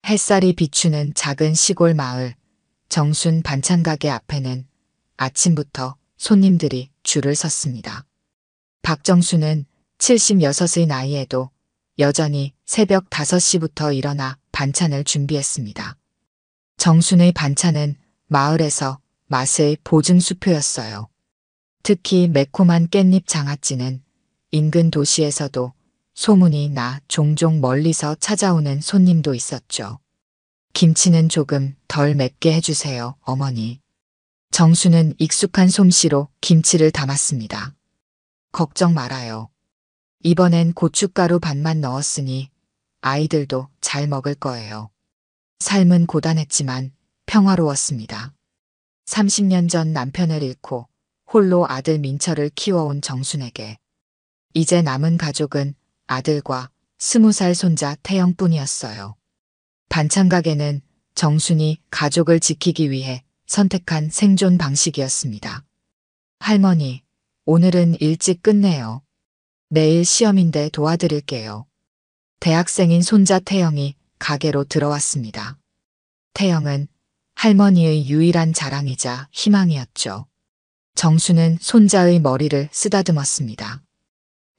햇살이 비추는 작은 시골 마을 정순 반찬가게 앞에는 아침부터 손님들이 줄을 섰습니다. 박정순은 76의 나이에도 여전히 새벽 5시부터 일어나 반찬을 준비했습니다. 정순의 반찬은 마을에서 맛의 보증수표였어요. 특히 매콤한 깻잎 장아찌는 인근 도시에서도 소문이 나 종종 멀리서 찾아오는 손님도 있었죠. 김치는 조금 덜 맵게 해주세요, 어머니. 정수는 익숙한 솜씨로 김치를 담았습니다. 걱정 말아요. 이번엔 고춧가루 반만 넣었으니 아이들도 잘 먹을 거예요. 삶은 고단했지만 평화로웠습니다. 30년 전 남편을 잃고 홀로 아들 민철을 키워온 정순에게 이제 남은 가족은 아들과 20살 손자 태영뿐이었어요. 반찬가게는 정순이 가족을 지키기 위해 선택한 생존 방식이었습니다. 할머니, 오늘은 일찍 끝내요. 내일 시험인데 도와드릴게요. 대학생인 손자 태영이 가게로 들어왔습니다. 태영은 할머니의 유일한 자랑이자 희망이었죠. 정수는 손자의 머리를 쓰다듬었습니다.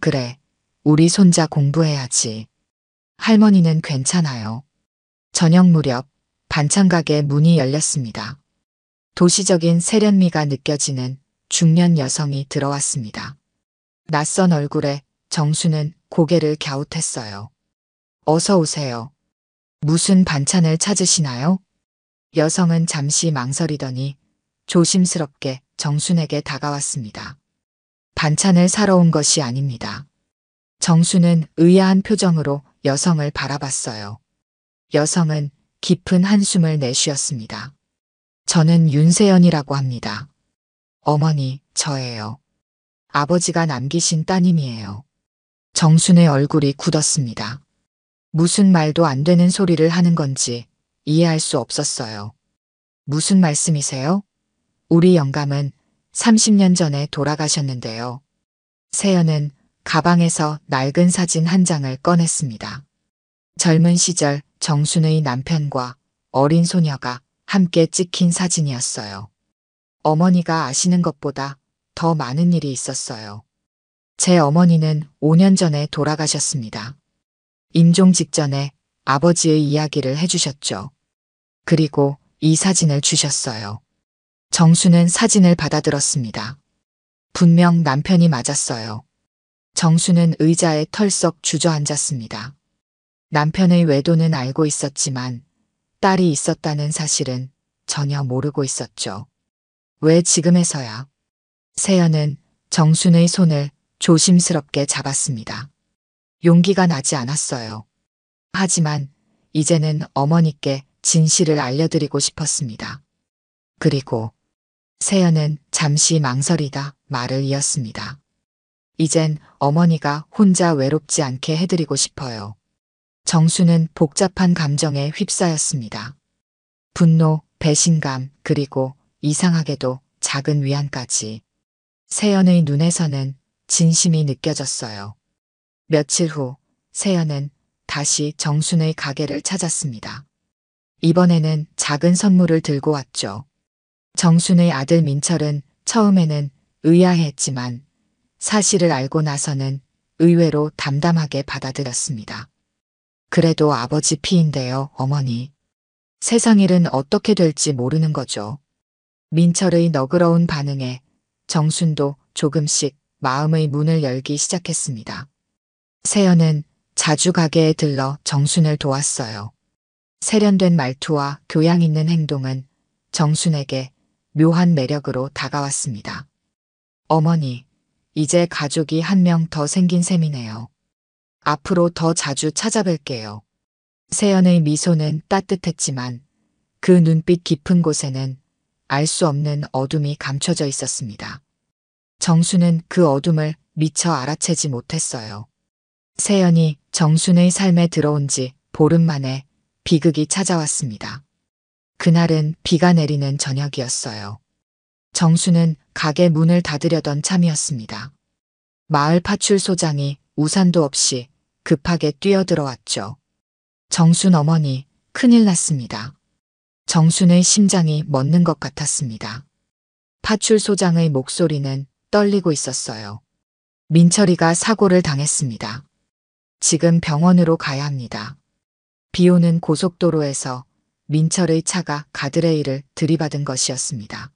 그래, 우리 손자 공부해야지. 할머니는 괜찮아요. 저녁 무렵 반찬가게 문이 열렸습니다. 도시적인 세련미가 느껴지는 중년 여성이 들어왔습니다. 낯선 얼굴에 정수는 고개를 갸웃했어요. 어서 오세요. 무슨 반찬을 찾으시나요? 여성은 잠시 망설이더니 조심스럽게 정순에게 다가왔습니다. 반찬을 사러 온 것이 아닙니다. 정수는 의아한 표정으로 여성을 바라봤어요. 여성은 깊은 한숨을 내쉬었습니다. 저는 윤세연이라고 합니다. 어머니, 저예요. 아버지가 남기신 따님이에요. 정순의 얼굴이 굳었습니다. 무슨 말도 안 되는 소리를 하는 건지 이해할 수 없었어요. 무슨 말씀이세요? 우리 영감은 30년 전에 돌아가셨는데요. 세연은 가방에서 낡은 사진 한 장을 꺼냈습니다. 젊은 시절 정순의 남편과 어린 소녀가 함께 찍힌 사진이었어요. 어머니가 아시는 것보다 더 많은 일이 있었어요. 제 어머니는 5년 전에 돌아가셨습니다. 임종 직전에 아버지의 이야기를 해주셨죠. 그리고 이 사진을 주셨어요. 정수는 사진을 받아들었습니다. 분명 남편이 맞았어요. 정수는 의자에 털썩 주저앉았습니다. 남편의 외도는 알고 있었지만 딸이 있었다는 사실은 전혀 모르고 있었죠. 왜 지금에서야? 세연은 정순의 손을 조심스럽게 잡았습니다. 용기가 나지 않았어요. 하지만 이제는 어머니께 진실을 알려드리고 싶었습니다. 그리고 세연은 잠시 망설이다 말을 이었습니다. 이젠 어머니가 혼자 외롭지 않게 해드리고 싶어요. 정수는 복잡한 감정에 휩싸였습니다. 분노, 배신감, 그리고 이상하게도 작은 위안까지. 세연의 눈에서는 진심이 느껴졌어요. 며칠 후 세연은 다시 정순의 가게를 찾았습니다. 이번에는 작은 선물을 들고 왔죠. 정순의 아들 민철은 처음에는 의아해했지만 사실을 알고 나서는 의외로 담담하게 받아들였습니다. 그래도 아버지 피인데요, 어머니. 세상 일은 어떻게 될지 모르는 거죠. 민철의 너그러운 반응에 정순도 조금씩 마음의 문을 열기 시작했습니다. 세연은 자주 가게에 들러 정순을 도왔어요. 세련된 말투와 교양 있는 행동은 정순에게 묘한 매력으로 다가왔습니다. 어머니, 이제 가족이 한 명 더 생긴 셈이네요. 앞으로 더 자주 찾아뵐게요. 세연의 미소는 따뜻했지만 그 눈빛 깊은 곳에는 알 수 없는 어둠이 감춰져 있었습니다. 정수는 그 어둠을 미처 알아채지 못했어요. 세연이 정순의 삶에 들어온 지 보름 만에 비극이 찾아왔습니다. 그날은 비가 내리는 저녁이었어요. 정수는 가게 문을 닫으려던 참이었습니다. 마을 파출소장이 우산도 없이 급하게 뛰어들어왔죠. 정순 어머니, 큰일 났습니다. 정순의 심장이 멎는 것 같았습니다. 파출소장의 목소리는 떨리고 있었어요. 민철이가 사고를 당했습니다. 지금 병원으로 가야 합니다. 비 오는 고속도로에서 민철의 차가 가드레일을 들이받은 것이었습니다.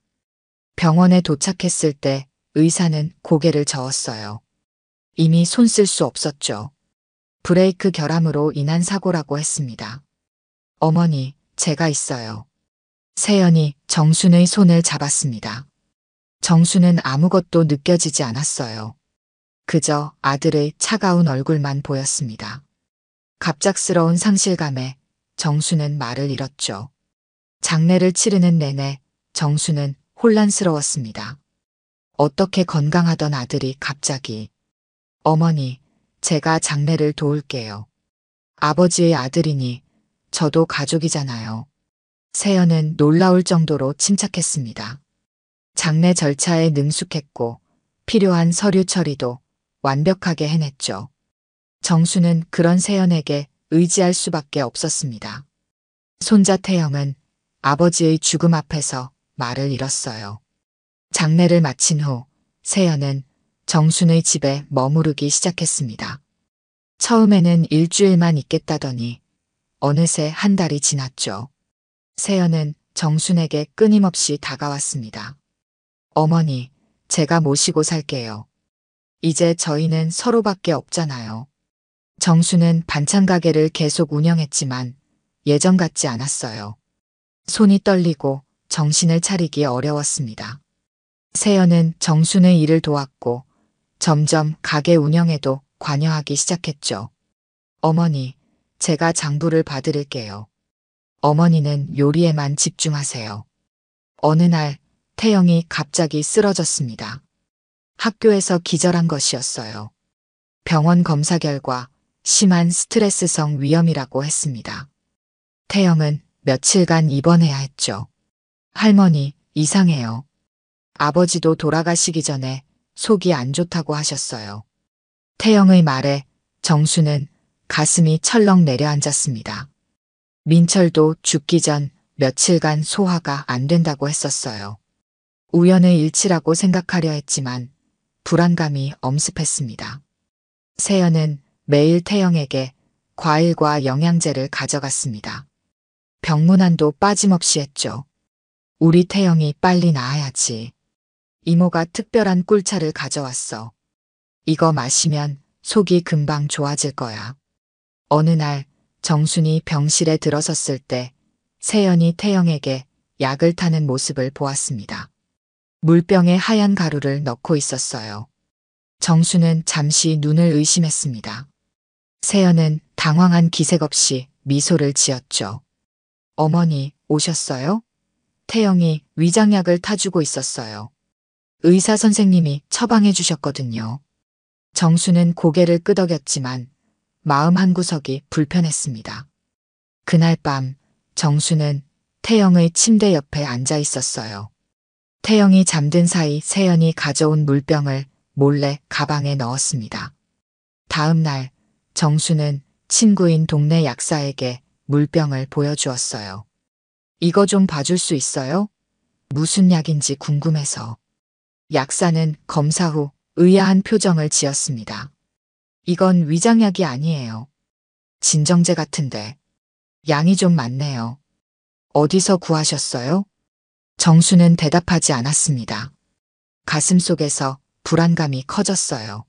병원에 도착했을 때 의사는 고개를 저었어요. 이미 손 쓸 수 없었죠. 브레이크 결함으로 인한 사고라고 했습니다. 어머니, 제가 있어요. 세연이 정순의 손을 잡았습니다. 정순은 아무것도 느껴지지 않았어요. 그저 아들의 차가운 얼굴만 보였습니다. 갑작스러운 상실감에 정순은 말을 잃었죠. 장례를 치르는 내내 정순은 혼란스러웠습니다. 어떻게 건강하던 아들이 갑자기 어머니, 제가 장례를 도울게요. 아버지의 아들이니 저도 가족이잖아요. 세연은 놀라울 정도로 침착했습니다. 장례 절차에 능숙했고 필요한 서류 처리도 완벽하게 해냈죠. 정수는 그런 세연에게 의지할 수밖에 없었습니다. 손자 태영은 아버지의 죽음 앞에서 말을 잃었어요. 장례를 마친 후 세연은 정순의 집에 머무르기 시작했습니다. 처음에는 일주일만 있겠다더니 어느새 한 달이 지났죠. 세연은 정순에게 끊임없이 다가왔습니다. 어머니, 제가 모시고 살게요. 이제 저희는 서로밖에 없잖아요. 정수는 반찬 가게를 계속 운영했지만 예전 같지 않았어요. 손이 떨리고 정신을 차리기 어려웠습니다. 세연은 정순의 일을 도왔고 점점 가게 운영에도 관여하기 시작했죠. 어머니, 제가 장부를 봐드릴게요. 어머니는 요리에만 집중하세요. 어느 날 태영이 갑자기 쓰러졌습니다. 학교에서 기절한 것이었어요. 병원 검사 결과 심한 스트레스성 위염이라고 했습니다. 태영은 며칠간 입원해야 했죠. 할머니, 이상해요. 아버지도 돌아가시기 전에 속이 안 좋다고 하셨어요. 태영의 말에 정수는 가슴이 철렁 내려앉았습니다. 민철도 죽기 전 며칠간 소화가 안 된다고 했었어요. 우연의 일치라고 생각하려 했지만 불안감이 엄습했습니다. 세연은 매일 태영에게 과일과 영양제를 가져갔습니다. 병문안도 빠짐없이 했죠. 우리 태영이 빨리 나아야지. 이모가 특별한 꿀차를 가져왔어. 이거 마시면 속이 금방 좋아질 거야. 어느 날 정순이 병실에 들어섰을 때 세연이 태영에게 약을 타는 모습을 보았습니다. 물병에 하얀 가루를 넣고 있었어요. 정수는 잠시 눈을 의심했습니다. 세연은 당황한 기색 없이 미소를 지었죠. 어머니, 오셨어요? 태영이 위장약을 타주고 있었어요. 의사 선생님이 처방해 주셨거든요. 정수는 고개를 끄덕였지만 마음 한구석이 불편했습니다. 그날 밤 정수는 태영의 침대 옆에 앉아 있었어요. 태영이 잠든 사이 세연이 가져온 물병을 몰래 가방에 넣었습니다. 다음 날 정수는 친구인 동네 약사에게 물병을 보여주었어요. 이거 좀 봐줄 수 있어요? 무슨 약인지 궁금해서. 약사는 검사 후 의아한 표정을 지었습니다. 이건 위장약이 아니에요. 진정제 같은데. 양이 좀 많네요. 어디서 구하셨어요? 정수는 대답하지 않았습니다. 가슴속에서 불안감이 커졌어요.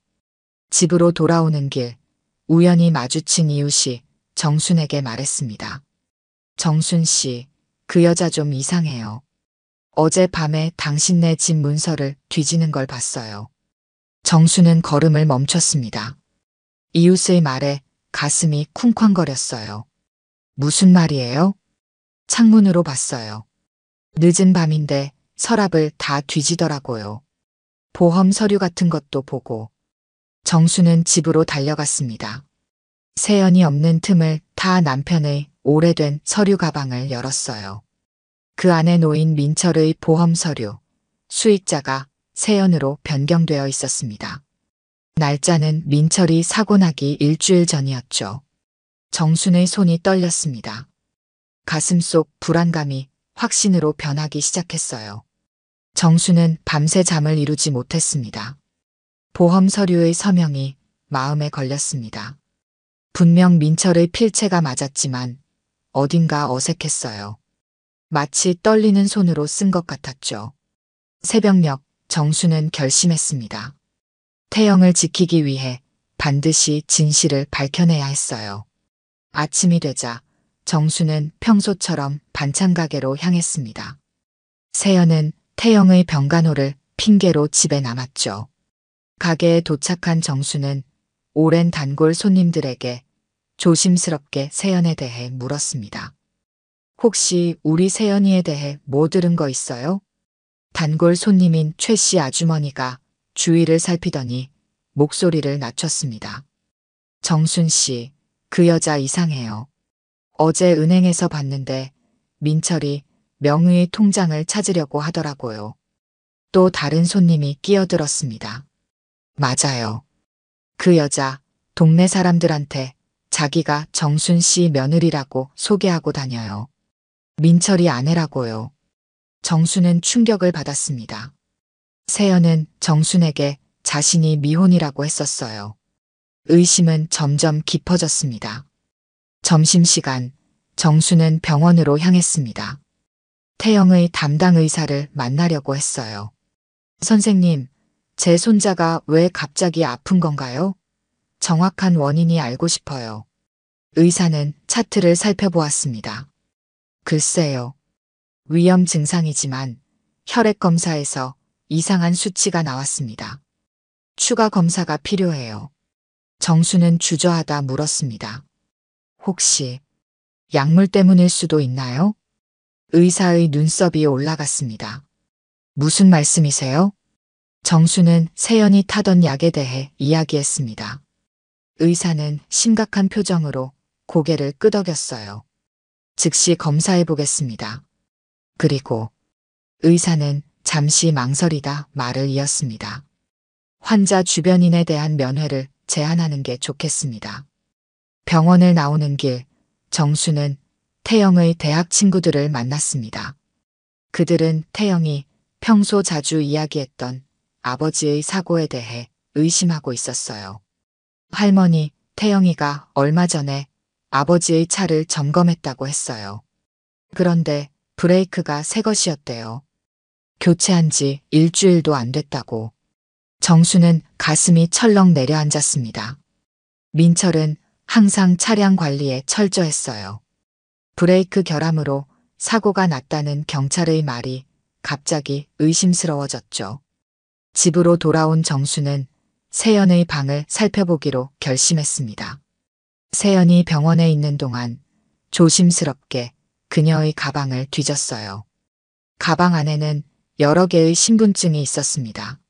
집으로 돌아오는 길, 우연히 마주친 이웃이 정순에게 말했습니다. 정순 씨, 그 여자 좀 이상해요. 어제 밤에 당신네 집 문서를 뒤지는 걸 봤어요. 정수는 걸음을 멈췄습니다. 이웃의 말에 가슴이 쿵쾅거렸어요. 무슨 말이에요? 창문으로 봤어요. 늦은 밤인데 서랍을 다 뒤지더라고요. 보험 서류 같은 것도 보고. 정수는 집으로 달려갔습니다. 세연이 없는 틈을 타 남편의 오래된 서류 가방을 열었어요. 그 안에 놓인 민철의 보험 서류, 수익자가 세연으로 변경되어 있었습니다. 날짜는 민철이 사고 나기 일주일 전이었죠. 정순의 손이 떨렸습니다. 가슴속 불안감이 확신으로 변하기 시작했어요. 정수는 밤새 잠을 이루지 못했습니다. 보험 서류의 서명이 마음에 걸렸습니다. 분명 민철의 필체가 맞았지만 어딘가 어색했어요. 마치 떨리는 손으로 쓴 것 같았죠. 새벽녘 정수는 결심했습니다. 태영을 지키기 위해 반드시 진실을 밝혀내야 했어요. 아침이 되자 정수는 평소처럼 반찬 가게로 향했습니다. 세연은 태영의 병간호를 핑계로 집에 남았죠. 가게에 도착한 정수는 오랜 단골 손님들에게 조심스럽게 세연에 대해 물었습니다. 혹시 우리 세연이에 대해 뭐 들은 거 있어요? 단골 손님인 최 씨 아주머니가 주위를 살피더니 목소리를 낮췄습니다. 정순 씨, 그 여자 이상해요. 어제 은행에서 봤는데 민철이 명의의 통장을 찾으려고 하더라고요. 또 다른 손님이 끼어들었습니다. 맞아요. 그 여자 동네 사람들한테 자기가 정순 씨 며느리라고 소개하고 다녀요. 민철이 아내라고요. 정순은 충격을 받았습니다. 세연은 정순에게 자신이 미혼이라고 했었어요. 의심은 점점 깊어졌습니다. 점심시간 정순은 병원으로 향했습니다. 태영의 담당 의사를 만나려고 했어요. 선생님, 제 손자가 왜 갑자기 아픈 건가요? 정확한 원인이 알고 싶어요. 의사는 차트를 살펴보았습니다. 글쎄요. 위험 증상이지만 혈액 검사에서 이상한 수치가 나왔습니다. 추가 검사가 필요해요. 정수는 주저하다 물었습니다. 혹시 약물 때문일 수도 있나요? 의사의 눈썹이 올라갔습니다. 무슨 말씀이세요? 정수는 세연이 타던 약에 대해 이야기했습니다. 의사는 심각한 표정으로 고개를 끄덕였어요. 즉시 검사해 보겠습니다. 그리고 의사는 잠시 망설이다 말을 이었습니다. 환자 주변인에 대한 면회를 제한하는 게 좋겠습니다. 병원을 나오는 길, 정수는 태영의 대학 친구들을 만났습니다. 그들은 태영이 평소 자주 이야기했던 아버지의 사고에 대해 의심하고 있었어요. 할머니, 태영이가 얼마 전에 아버지의 차를 점검했다고 했어요. 그런데 브레이크가 새 것이었대요. 교체한 지 일주일도 안 됐다고. 정수는 가슴이 철렁 내려앉았습니다. 민철은 항상 차량 관리에 철저했어요. 브레이크 결함으로 사고가 났다는 경찰의 말이 갑자기 의심스러워졌죠. 집으로 돌아온 정수는 세연의 방을 살펴보기로 결심했습니다. 세연이 병원에 있는 동안 조심스럽게 그녀의 가방을 뒤졌어요. 가방 안에는 여러 개의 신분증이 있었습니다.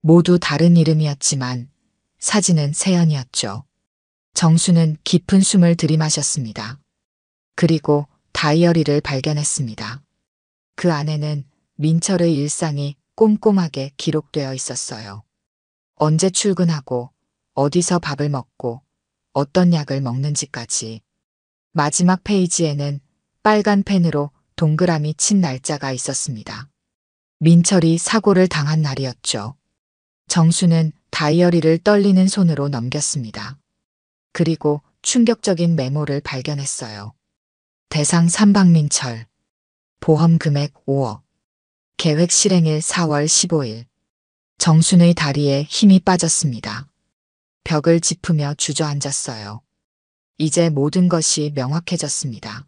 모두 다른 이름이었지만 사진은 세연이었죠. 정수는 깊은 숨을 들이마셨습니다. 그리고 다이어리를 발견했습니다. 그 안에는 민철의 일상이 꼼꼼하게 기록되어 있었어요. 언제 출근하고 어디서 밥을 먹고 어떤 약을 먹는지까지. 마지막 페이지에는 빨간 펜으로 동그라미 친 날짜가 있었습니다. 민철이 사고를 당한 날이었죠. 정수는 다이어리를 떨리는 손으로 넘겼습니다. 그리고 충격적인 메모를 발견했어요. 대상 삼박민철. 보험 금액 5억. 계획 실행일 4월 15일. 정순의 다리에 힘이 빠졌습니다. 벽을 짚으며 주저앉았어요. 이제 모든 것이 명확해졌습니다.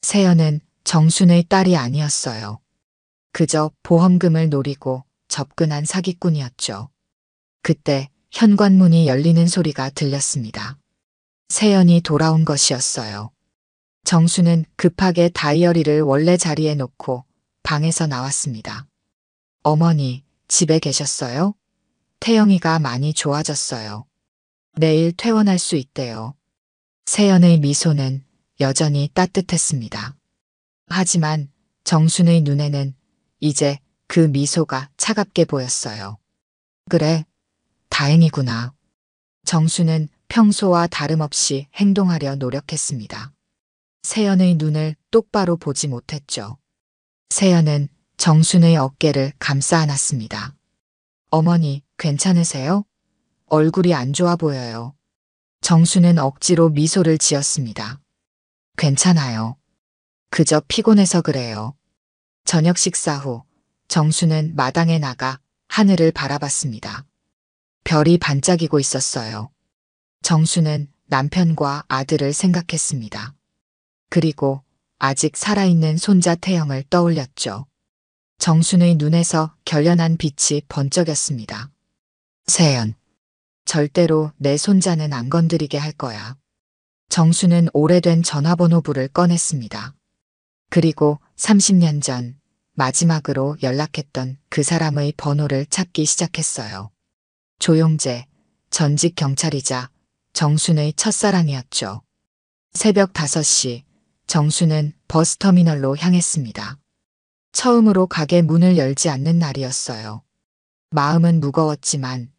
세연은 정순의 딸이 아니었어요. 그저 보험금을 노리고 접근한 사기꾼이었죠. 그때 현관문이 열리는 소리가 들렸습니다. 세연이 돌아온 것이었어요. 정수는 급하게 다이어리를 원래 자리에 놓고 방에서 나왔습니다. 어머니, 집에 계셨어요? 태영이가 많이 좋아졌어요. 내일 퇴원할 수 있대요. 세연의 미소는 여전히 따뜻했습니다. 하지만 정순의 눈에는 이제 그 미소가 차갑게 보였어요. 그래, 다행이구나. 정수는 평소와 다름없이 행동하려 노력했습니다. 세연의 눈을 똑바로 보지 못했죠. 세연은 정순의 어깨를 감싸 안았습니다. 어머니, 괜찮으세요? 얼굴이 안 좋아 보여요. 정순은 억지로 미소를 지었습니다. 괜찮아요. 그저 피곤해서 그래요. 저녁 식사 후 정순은 마당에 나가 하늘을 바라봤습니다. 별이 반짝이고 있었어요. 정순은 남편과 아들을 생각했습니다. 그리고 아직 살아있는 손자 태영을 떠올렸죠. 정순의 눈에서 결연한 빛이 번쩍였습니다. 세연, 절대로 내 손자는 안 건드리게 할 거야. 정순은 오래된 전화번호부를 꺼냈습니다. 그리고 30년 전 마지막으로 연락했던 그 사람의 번호를 찾기 시작했어요. 조용재, 전직 경찰이자 정순의 첫사랑이었죠. 새벽 5시 정순은 버스터미널로 향했습니다. 처음으로 가게 문을 열지 않는 날이었어요. 마음은 무거웠지만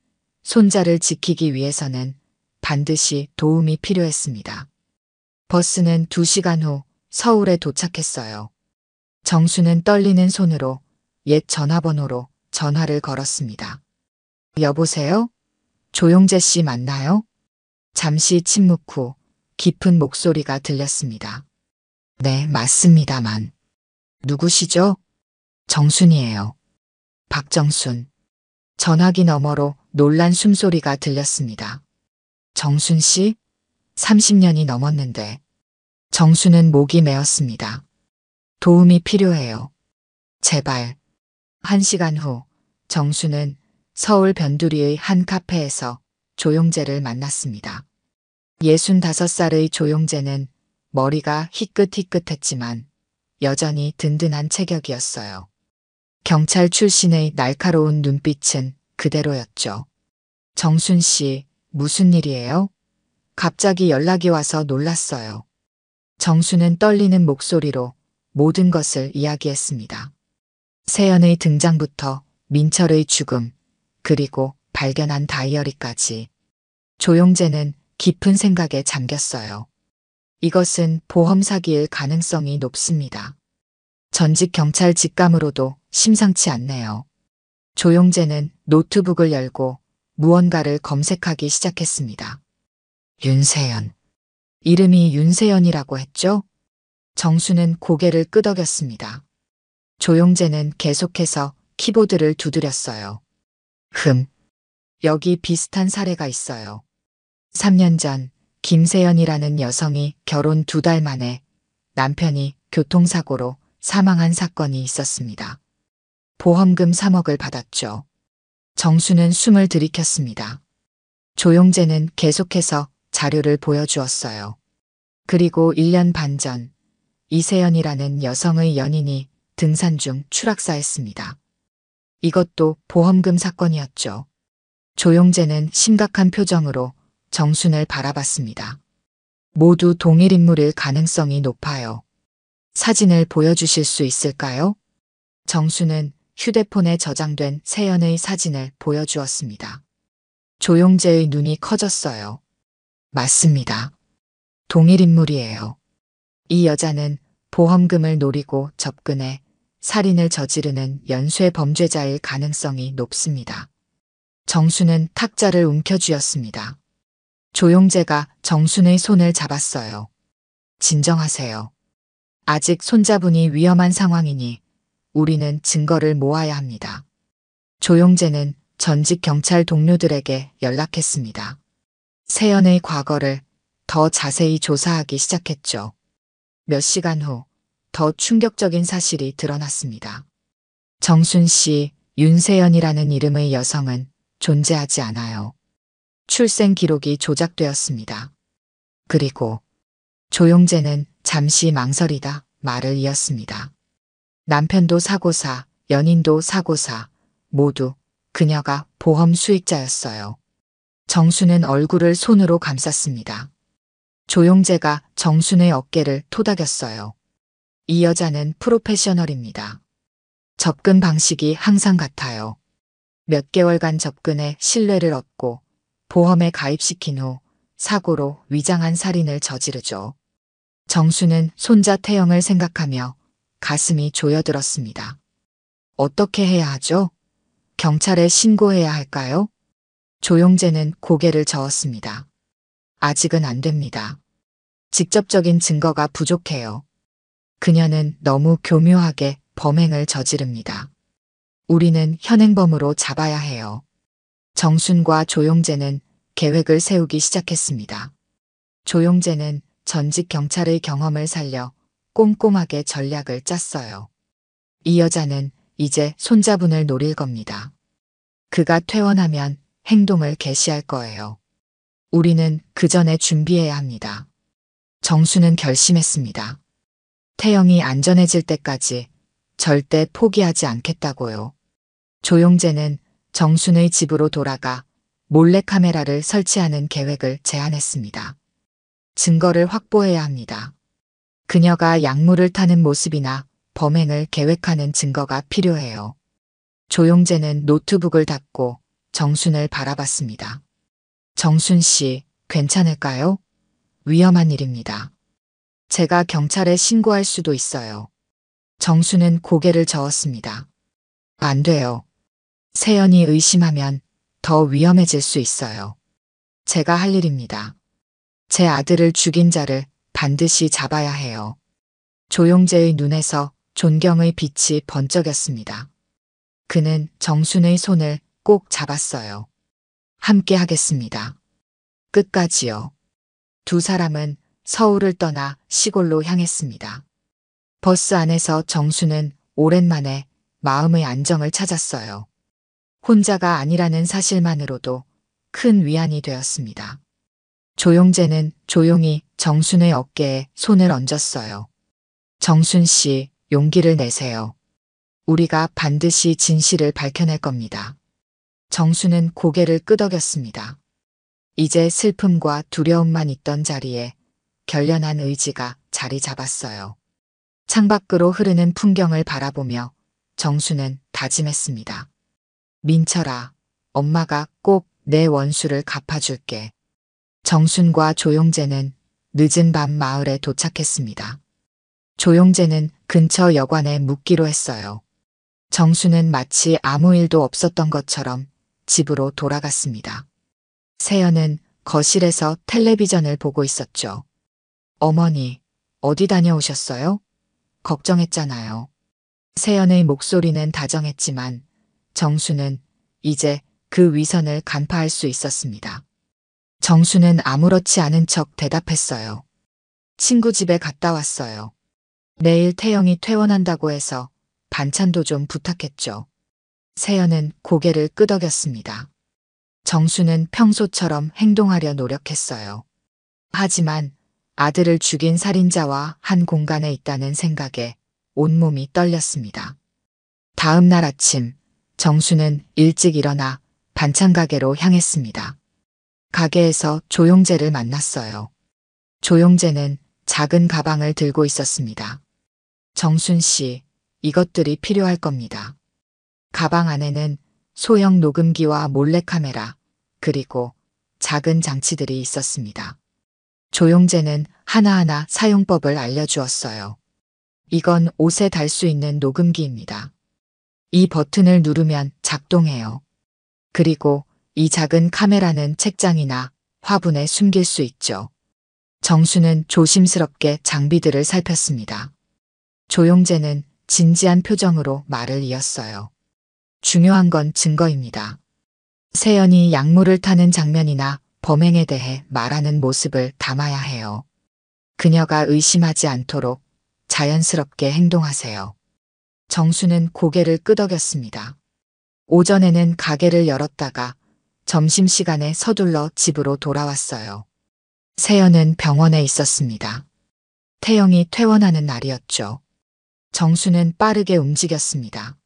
손자를 지키기 위해서는 반드시 도움이 필요했습니다. 버스는 2시간 후 서울에 도착했어요. 정수는 떨리는 손으로 옛 전화번호로 전화를 걸었습니다. 여보세요? 조용재 씨 맞나요? 잠시 침묵 후 깊은 목소리가 들렸습니다. 네, 맞습니다만. 누구시죠? 정순이에요. 박정순. 전화기 너머로 놀란 숨소리가 들렸습니다. 정순 씨? 30년이 넘었는데. 정순은 목이 메었습니다. 도움이 필요해요. 제발. 1시간 후 정순은 서울 변두리의 한 카페에서 조용재를 만났습니다. 65살의 조용재는 머리가 희끗희끗했지만 여전히 든든한 체격이었어요. 경찰 출신의 날카로운 눈빛은 그대로였죠. 정순 씨, 무슨 일이에요? 갑자기 연락이 와서 놀랐어요. 정순은 떨리는 목소리로 모든 것을 이야기했습니다. 세연의 등장부터 민철의 죽음, 그리고 발견한 다이어리까지. 조용재는 깊은 생각에 잠겼어요. 이것은 보험 사기일 가능성이 높습니다. 전직 경찰 직감으로도 심상치 않네요. 조용재는 노트북을 열고 무언가를 검색하기 시작했습니다. 윤세연. 이름이 윤세연이라고 했죠? 정수는 고개를 끄덕였습니다. 조용재는 계속해서 키보드를 두드렸어요. 여기 비슷한 사례가 있어요. 3년 전 김세연이라는 여성이 결혼 2달 만에 남편이 교통사고로 사망한 사건이 있었습니다. 보험금 3억을 받았죠. 정수는 숨을 들이켰습니다. 조용재는 계속해서 자료를 보여주었어요. 그리고 1년 반 전 이세연이라는 여성의 연인이 등산 중 추락사했습니다. 이것도 보험금 사건이었죠. 조용재는 심각한 표정으로 정순을 바라봤습니다. 모두 동일 인물일 가능성이 높아요. 사진을 보여주실 수 있을까요? 정순은 휴대폰에 저장된 세연의 사진을 보여주었습니다. 조용재의 눈이 커졌어요. 맞습니다. 동일 인물이에요. 이 여자는 보험금을 노리고 접근해 살인을 저지르는 연쇄 범죄자일 가능성이 높습니다. 정순은 탁자를 움켜쥐었습니다. 조용재가 정순의 손을 잡았어요. 진정하세요. 아직 손자분이 위험한 상황이니 우리는 증거를 모아야 합니다. 조용재는 전직 경찰 동료들에게 연락했습니다. 세연의 과거를 더 자세히 조사하기 시작했죠. 몇 시간 후 더 충격적인 사실이 드러났습니다. 정순 씨, 윤세연이라는 이름의 여성은 존재하지 않아요. 출생 기록이 조작되었습니다. 그리고 조용재는 잠시 망설이다 말을 이었습니다. 남편도 사고사, 연인도 사고사, 모두 그녀가 보험 수익자였어요. 정순은 얼굴을 손으로 감쌌습니다. 조용재가 정순의 어깨를 토닥였어요. 이 여자는 프로페셔널입니다. 접근 방식이 항상 같아요. 몇 개월간 접근해 신뢰를 얻고 보험에 가입시킨 후 사고로 위장한 살인을 저지르죠. 정수는 손자 태영을 생각하며 가슴이 조여들었습니다. 어떻게 해야 하죠? 경찰에 신고해야 할까요? 조용재는 고개를 저었습니다. 아직은 안 됩니다. 직접적인 증거가 부족해요. 그녀는 너무 교묘하게 범행을 저지릅니다. 우리는 현행범으로 잡아야 해요. 정순과 조용재는 계획을 세우기 시작했습니다. 조용재는 전직 경찰의 경험을 살려 꼼꼼하게 전략을 짰어요. 이 여자는 이제 손자분을 노릴 겁니다. 그가 퇴원하면 행동을 개시할 거예요. 우리는 그 전에 준비해야 합니다. 정수는 결심했습니다. 태영이 안전해질 때까지 절대 포기하지 않겠다고요. 조용재는 정순의 집으로 돌아가 몰래카메라를 설치하는 계획을 제안했습니다. 증거를 확보해야 합니다. 그녀가 약물을 타는 모습이나 범행을 계획하는 증거가 필요해요. 조용재는 노트북을 닫고 정순을 바라봤습니다. 정순 씨, 괜찮을까요? 위험한 일입니다. 제가 경찰에 신고할 수도 있어요. 정순은 고개를 저었습니다. 안 돼요. 세연이 의심하면 더 위험해질 수 있어요. 제가 할 일입니다. 제 아들을 죽인 자를 반드시 잡아야 해요. 조용재의 눈에서 존경의 빛이 번쩍였습니다. 그는 정순의 손을 꼭 잡았어요. 함께 하겠습니다. 끝까지요. 두 사람은 서울을 떠나 시골로 향했습니다. 버스 안에서 정수는 오랜만에 마음의 안정을 찾았어요. 혼자가 아니라는 사실만으로도 큰 위안이 되었습니다. 조용재는 조용히 정순의 어깨에 손을 얹었어요. 정순 씨, 용기를 내세요. 우리가 반드시 진실을 밝혀낼 겁니다. 정순은 고개를 끄덕였습니다. 이제 슬픔과 두려움만 있던 자리에 결연한 의지가 자리 잡았어요. 창밖으로 흐르는 풍경을 바라보며 정수는 다짐했습니다. 민철아, 엄마가 꼭 내 원수를 갚아줄게. 정순과 조용재는 늦은 밤 마을에 도착했습니다. 조용재는 근처 여관에 묵기로 했어요. 정수는 마치 아무 일도 없었던 것처럼 집으로 돌아갔습니다. 세연은 거실에서 텔레비전을 보고 있었죠. 어머니, 어디 다녀오셨어요? 걱정했잖아요. 세연의 목소리는 다정했지만 정수는 이제 그 위선을 간파할 수 있었습니다. 정수는 아무렇지 않은 척 대답했어요. 친구 집에 갔다 왔어요. 내일 태영이 퇴원한다고 해서 반찬도 좀 부탁했죠. 세연은 고개를 끄덕였습니다. 정수는 평소처럼 행동하려 노력했어요. 하지만 아들을 죽인 살인자와 한 공간에 있다는 생각에 온몸이 떨렸습니다. 다음 날 아침, 정수는 일찍 일어나 반찬 가게로 향했습니다. 가게에서 조용재를 만났어요. 조용재는 작은 가방을 들고 있었습니다. 정순 씨, 이것들이 필요할 겁니다. 가방 안에는 소형 녹음기와 몰래카메라, 그리고 작은 장치들이 있었습니다. 조용재는 하나하나 사용법을 알려주었어요. 이건 옷에 달 수 있는 녹음기입니다. 이 버튼을 누르면 작동해요. 그리고 이 작은 카메라는 책장이나 화분에 숨길 수 있죠. 정수는 조심스럽게 장비들을 살폈습니다. 조용재는 진지한 표정으로 말을 이었어요. 중요한 건 증거입니다. 세연이 약물을 타는 장면이나 범행에 대해 말하는 모습을 담아야 해요. 그녀가 의심하지 않도록 자연스럽게 행동하세요. 정수는 고개를 끄덕였습니다. 오전에는 가게를 열었다가 점심시간에 서둘러 집으로 돌아왔어요. 세연은 병원에 있었습니다. 태영이 퇴원하는 날이었죠. 정수는 빠르게 움직였습니다.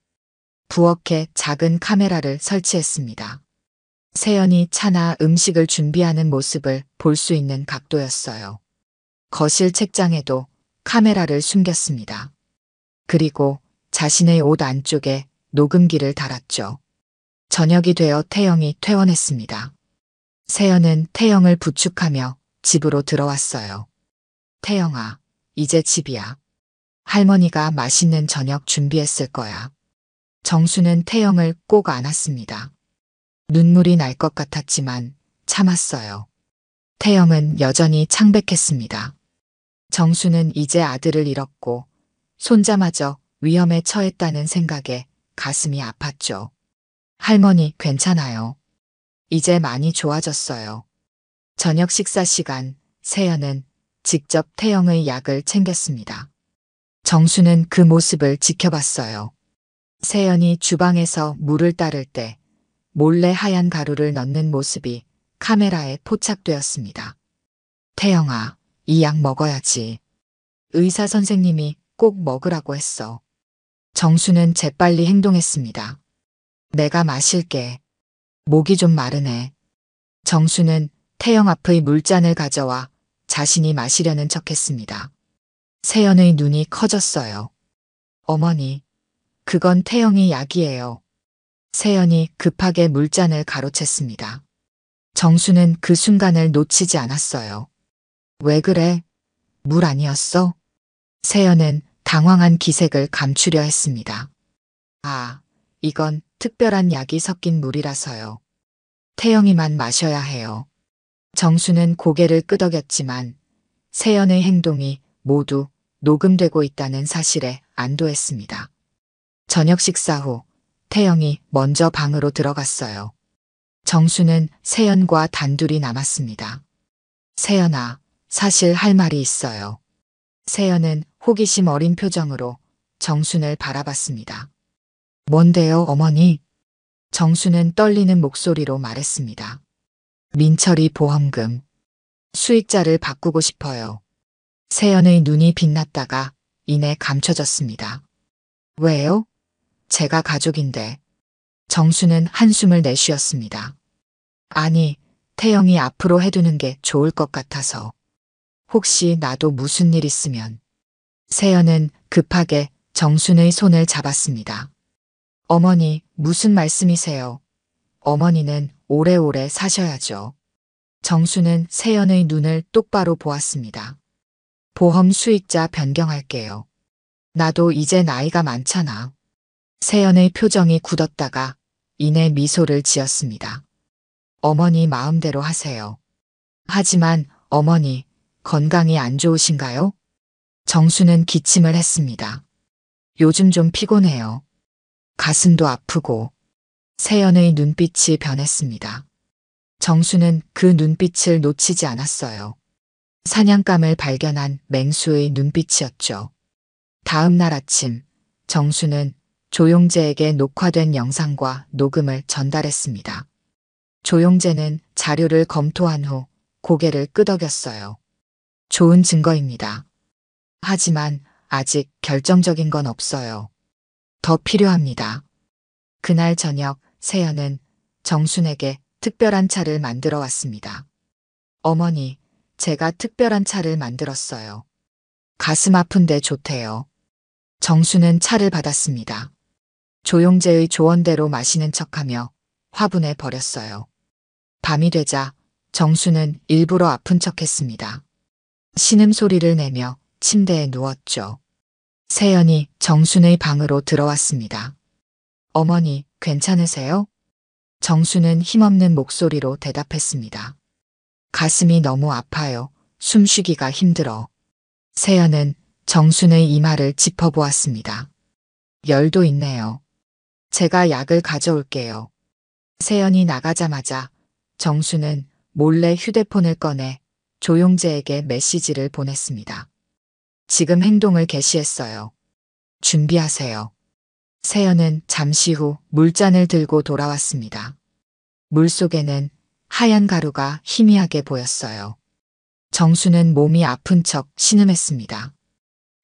부엌에 작은 카메라를 설치했습니다. 세연이 차나 음식을 준비하는 모습을 볼 수 있는 각도였어요. 거실 책장에도 카메라를 숨겼습니다. 그리고 자신의 옷 안쪽에 녹음기를 달았죠. 저녁이 되어 태영이 퇴원했습니다. 세연은 태영을 부축하며 집으로 들어왔어요. 태영아, 이제 집이야. 할머니가 맛있는 저녁 준비했을 거야. 정수는 태영을 꼭 안았습니다. 눈물이 날 것 같았지만 참았어요. 태영은 여전히 창백했습니다. 정수는 이제 아들을 잃었고 손자마저 위험에 처했다는 생각에 가슴이 아팠죠. 할머니 괜찮아요. 이제 많이 좋아졌어요. 저녁 식사 시간, 세연은 직접 태영의 약을 챙겼습니다. 정수는 그 모습을 지켜봤어요. 세연이 주방에서 물을 따를 때 몰래 하얀 가루를 넣는 모습이 카메라에 포착되었습니다. 태영아, 이 약 먹어야지. 의사 선생님이 꼭 먹으라고 했어. 정수는 재빨리 행동했습니다. 내가 마실게. 목이 좀 마르네. 정수는 태영 앞의 물잔을 가져와 자신이 마시려는 척했습니다. 세연의 눈이 커졌어요. 어머니, 그건 태영이 약이에요. 세연이 급하게 물잔을 가로챘습니다. 정수는 그 순간을 놓치지 않았어요. 왜 그래? 물 아니었어? 세연은 당황한 기색을 감추려 했습니다. 아, 이건 특별한 약이 섞인 물이라서요. 태영이만 마셔야 해요. 정수는 고개를 끄덕였지만 세연의 행동이 모두 녹음되고 있다는 사실에 안도했습니다. 저녁 식사 후 태영이 먼저 방으로 들어갔어요. 정수는 세연과 단둘이 남았습니다. 세연아, 사실 할 말이 있어요. 세연은 호기심 어린 표정으로 정순을 바라봤습니다. 뭔데요, 어머니? 정수는 떨리는 목소리로 말했습니다. 민철이 보험금. 수익자를 바꾸고 싶어요. 세연의 눈이 빛났다가 이내 감춰졌습니다. 왜요? 제가 가족인데. 정수는 한숨을 내쉬었습니다. 아니, 태영이 앞으로 해두는 게 좋을 것 같아서. 혹시 나도 무슨 일 있으면. 세연은 급하게 정순의 손을 잡았습니다. 어머니, 무슨 말씀이세요? 어머니는 오래오래 사셔야죠. 정수는 세연의 눈을 똑바로 보았습니다. 보험 수익자 변경할게요. 나도 이제 나이가 많잖아. 세연의 표정이 굳었다가 이내 미소를 지었습니다. 어머니 마음대로 하세요. 하지만 어머니, 건강이 안 좋으신가요? 정수는 기침을 했습니다. 요즘 좀 피곤해요. 가슴도 아프고. 세연의 눈빛이 변했습니다. 정수는 그 눈빛을 놓치지 않았어요. 사냥감을 발견한 맹수의 눈빛이었죠. 다음 날 아침, 정수는 조용재에게 녹화된 영상과 녹음을 전달했습니다. 조용재는 자료를 검토한 후 고개를 끄덕였어요. 좋은 증거입니다. 하지만 아직 결정적인 건 없어요. 더 필요합니다. 그날 저녁 세연은 정순에게 특별한 차를 만들어 왔습니다. 어머니, 제가 특별한 차를 만들었어요. 가슴 아픈데 좋대요. 정수는 차를 받았습니다. 조용재의 조언대로 마시는 척하며 화분에 버렸어요. 밤이 되자 정수는 일부러 아픈 척했습니다. 신음소리를 내며 침대에 누웠죠. 세연이 정순의 방으로 들어왔습니다. 어머니, 괜찮으세요? 정수는 힘없는 목소리로 대답했습니다. 가슴이 너무 아파요. 숨쉬기가 힘들어. 세연은 정순의 이마를 짚어보았습니다. 열도 있네요. 제가 약을 가져올게요. 세연이 나가자마자 정수는 몰래 휴대폰을 꺼내 조용재에게 메시지를 보냈습니다. 지금 행동을 개시했어요. 준비하세요. 세연은 잠시 후 물잔을 들고 돌아왔습니다. 물속에는 하얀 가루가 희미하게 보였어요. 정수는 몸이 아픈 척 신음했습니다.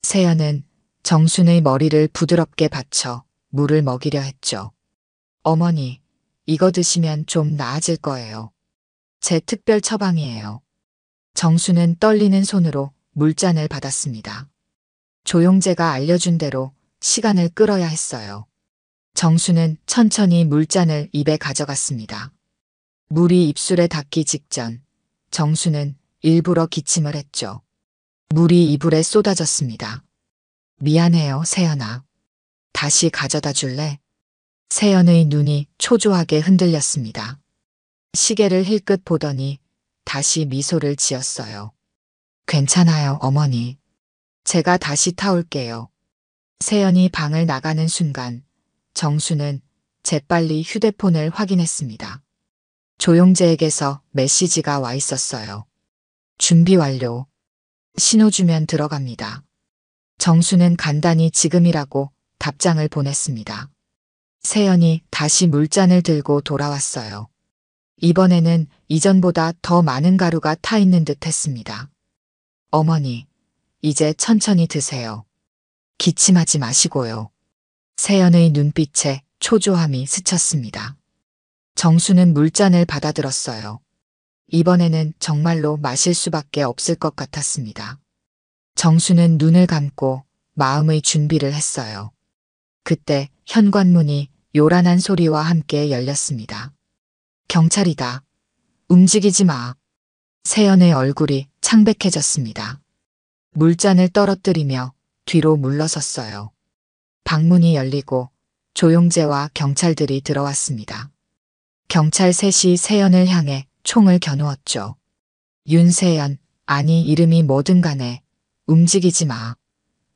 세연은 정순의 머리를 부드럽게 받쳐 물을 먹이려 했죠. 어머니, 이거 드시면 좀 나아질 거예요. 제 특별 처방이에요. 정수는 떨리는 손으로 물잔을 받았습니다. 조용재가 알려준 대로 시간을 끌어야 했어요. 정수는 천천히 물잔을 입에 가져갔습니다. 물이 입술에 닿기 직전 정수는 일부러 기침을 했죠. 물이 이불에 쏟아졌습니다. 미안해요, 세연아. 다시 가져다 줄래? 세연의 눈이 초조하게 흔들렸습니다. 시계를 힐끗 보더니 다시 미소를 지었어요. 괜찮아요, 어머니. 제가 다시 타올게요. 세연이 방을 나가는 순간 정수는 재빨리 휴대폰을 확인했습니다. 조용재에게서 메시지가 와 있었어요. 준비 완료. 신호 주면 들어갑니다. 정수는 간단히 지금이라고 답장을 보냈습니다. 세연이 다시 물잔을 들고 돌아왔어요. 이번에는 이전보다 더 많은 가루가 타 있는 듯 했습니다. 어머니, 이제 천천히 드세요. 기침하지 마시고요. 세연의 눈빛에 초조함이 스쳤습니다. 정수는 물잔을 받아들었어요. 이번에는 정말로 마실 수밖에 없을 것 같았습니다. 정수는 눈을 감고 마음의 준비를 했어요. 그때 현관문이 요란한 소리와 함께 열렸습니다. 경찰이다. 움직이지 마. 세연의 얼굴이 창백해졌습니다. 물잔을 떨어뜨리며 뒤로 물러섰어요. 방문이 열리고 조용재와 경찰들이 들어왔습니다. 경찰 셋이 세연을 향해 총을 겨누었죠. 윤세연, 아니 이름이 뭐든 간에 움직이지 마.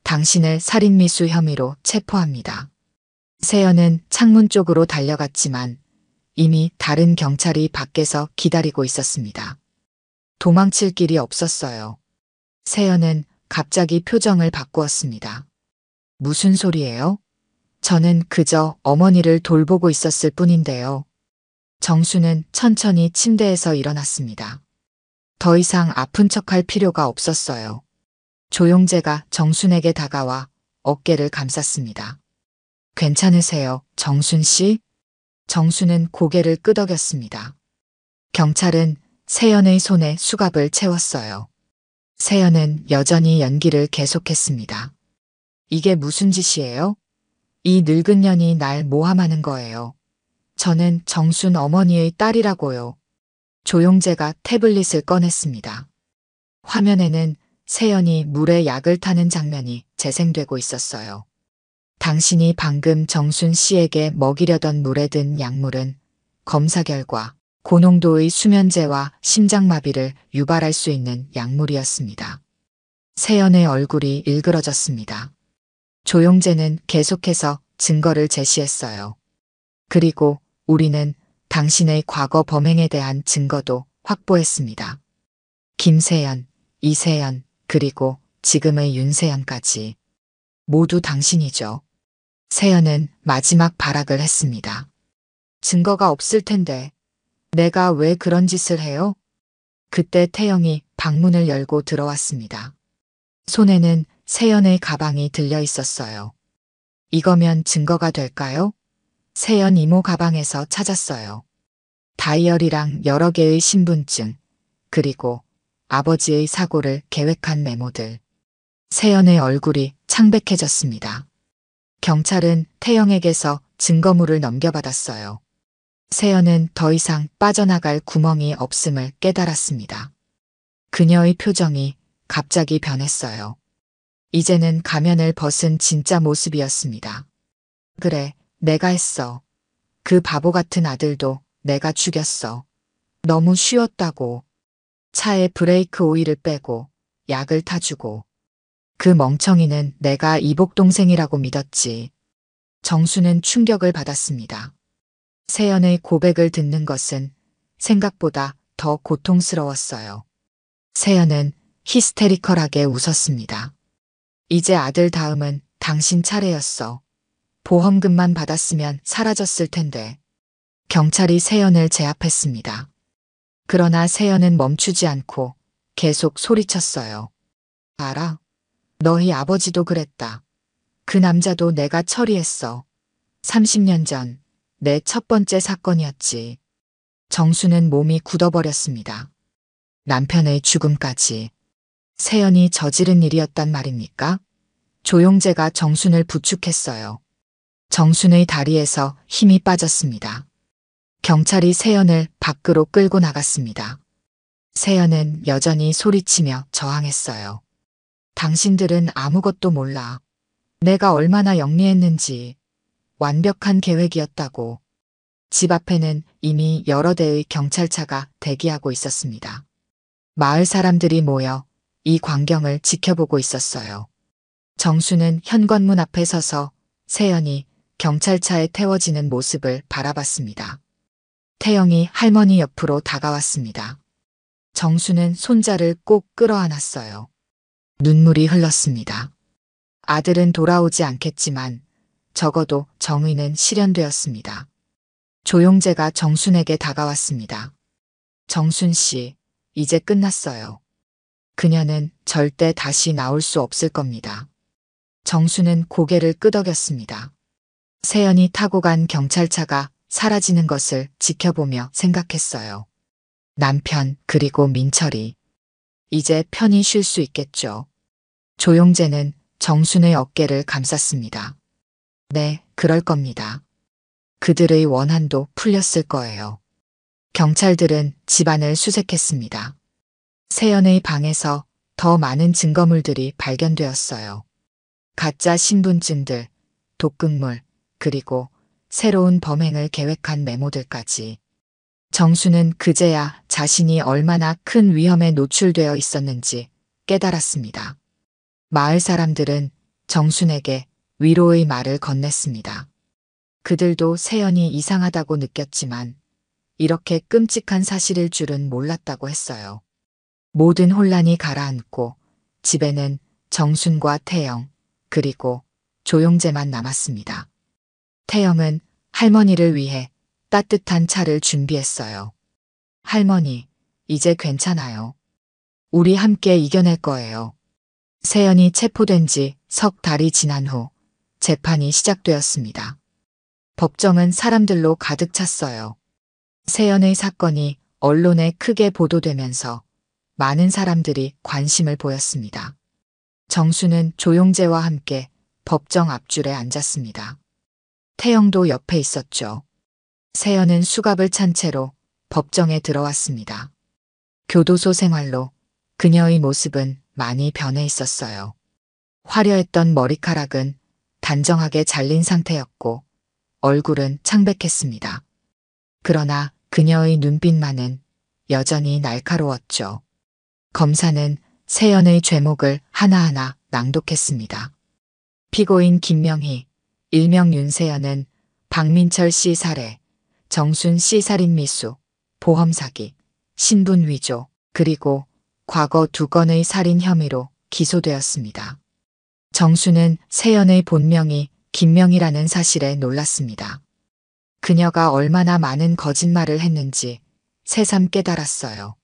당신을 살인미수 혐의로 체포합니다. 세연은 창문 쪽으로 달려갔지만 이미 다른 경찰이 밖에서 기다리고 있었습니다. 도망칠 길이 없었어요. 세연은 갑자기 표정을 바꾸었습니다. 무슨 소리예요? 저는 그저 어머니를 돌보고 있었을 뿐인데요. 정수는 천천히 침대에서 일어났습니다. 더 이상 아픈 척할 필요가 없었어요. 조용재가 정순에게 다가와 어깨를 감쌌습니다. 괜찮으세요, 정순 씨? 정수는 고개를 끄덕였습니다. 경찰은 세연의 손에 수갑을 채웠어요. 세연은 여전히 연기를 계속했습니다. 이게 무슨 짓이에요? 이 늙은 년이 날 모함하는 거예요. 저는 정순 어머니의 딸이라고요. 조용재가 태블릿을 꺼냈습니다. 화면에는 세연이 물에 약을 타는 장면이 재생되고 있었어요. 당신이 방금 정순 씨에게 먹이려던 물에 든 약물은 검사 결과 고농도의 수면제와 심장마비를 유발할 수 있는 약물이었습니다. 세연의 얼굴이 일그러졌습니다. 조용재는 계속해서 증거를 제시했어요. 그리고 우리는 당신의 과거 범행에 대한 증거도 확보했습니다. 김세연, 이세연, 그리고 지금의 윤세연까지 모두 당신이죠. 세연은 마지막 발악을 했습니다. 증거가 없을 텐데 내가 왜 그런 짓을 해요? 그때 태영이 방문을 열고 들어왔습니다. 손에는 세연의 가방이 들려 있었어요. 이거면 증거가 될까요? 세연 이모 가방에서 찾았어요. 다이어리랑 여러 개의 신분증, 그리고 아버지의 사고를 계획한 메모들. 세연의 얼굴이 창백해졌습니다. 경찰은 태영에게서 증거물을 넘겨받았어요. 세연은 더 이상 빠져나갈 구멍이 없음을 깨달았습니다. 그녀의 표정이 갑자기 변했어요. 이제는 가면을 벗은 진짜 모습이었습니다. 그래, 내가 했어. 그 바보 같은 아들도 내가 죽였어. 너무 쉬웠다고. 차에 브레이크 오일을 빼고 약을 타주고. 그 멍청이는 내가 이복 동생이라고 믿었지. 정수는 충격을 받았습니다. 세연의 고백을 듣는 것은 생각보다 더 고통스러웠어요. 세연은 히스테리컬하게 웃었습니다. 이제 아들 다음은 당신 차례였어. 보험금만 받았으면 사라졌을 텐데. 경찰이 세연을 제압했습니다. 그러나 세연은 멈추지 않고 계속 소리쳤어요. 알아? 너희 아버지도 그랬다. 그 남자도 내가 처리했어. 30년 전 내 첫 번째 사건이었지. 정수는 몸이 굳어버렸습니다. 남편의 죽음까지. 세연이 저지른 일이었단 말입니까? 조용재가 정순을 부축했어요. 정순의 다리에서 힘이 빠졌습니다. 경찰이 세연을 밖으로 끌고 나갔습니다. 세연은 여전히 소리치며 저항했어요. 당신들은 아무것도 몰라. 내가 얼마나 영리했는지. 완벽한 계획이었다고. 집 앞에는 이미 여러 대의 경찰차가 대기하고 있었습니다. 마을 사람들이 모여 이 광경을 지켜보고 있었어요. 정수는 현관문 앞에 서서 세연이 경찰차에 태워지는 모습을 바라봤습니다. 태영이 할머니 옆으로 다가왔습니다. 정수는 손자를 꼭 끌어안았어요. 눈물이 흘렀습니다. 아들은 돌아오지 않겠지만 적어도 정의는 실현되었습니다. 조용재가 정순에게 다가왔습니다. 정순 씨, 이제 끝났어요. 그녀는 절대 다시 나올 수 없을 겁니다. 정수는 고개를 끄덕였습니다. 세연이 타고 간 경찰차가 사라지는 것을 지켜보며 생각했어요. 남편 그리고 민철이 이제 편히 쉴 수 있겠죠. 조용재는 정순의 어깨를 감쌌습니다. 네, 그럴 겁니다. 그들의 원한도 풀렸을 거예요. 경찰들은 집안을 수색했습니다. 세연의 방에서 더 많은 증거물들이 발견되었어요. 가짜 신분증들, 독극물, 그리고 새로운 범행을 계획한 메모들까지. 정수는 그제야 자신이 얼마나 큰 위험에 노출되어 있었는지 깨달았습니다. 마을 사람들은 정순에게 위로의 말을 건넸습니다. 그들도 세연이 이상하다고 느꼈지만 이렇게 끔찍한 사실일 줄은 몰랐다고 했어요. 모든 혼란이 가라앉고 집에는 정순과 태영 그리고 조용재만 남았습니다. 태영은 할머니를 위해 따뜻한 차를 준비했어요. 할머니, 이제 괜찮아요. 우리 함께 이겨낼 거예요. 세연이 체포된 지 석 달이 지난 후 재판이 시작되었습니다. 법정은 사람들로 가득 찼어요. 세연의 사건이 언론에 크게 보도되면서 많은 사람들이 관심을 보였습니다. 정수는 조용재와 함께 법정 앞줄에 앉았습니다. 태영도 옆에 있었죠. 세연은 수갑을 찬 채로 법정에 들어왔습니다. 교도소 생활로 그녀의 모습은 많이 변해 있었어요. 화려했던 머리카락은 단정하게 잘린 상태였고 얼굴은 창백했습니다. 그러나 그녀의 눈빛만은 여전히 날카로웠죠. 검사는 세연의 죄목을 하나하나 낭독했습니다. 피고인 김명희, 일명 윤세연은 박민철 씨 살해, 정순 씨 살인 미수, 보험 사기, 신분 위조, 그리고 과거 2건의 살인 혐의로 기소되었습니다. 정수는 세연의 본명이 김명희라는 사실에 놀랐습니다. 그녀가 얼마나 많은 거짓말을 했는지 새삼 깨달았어요.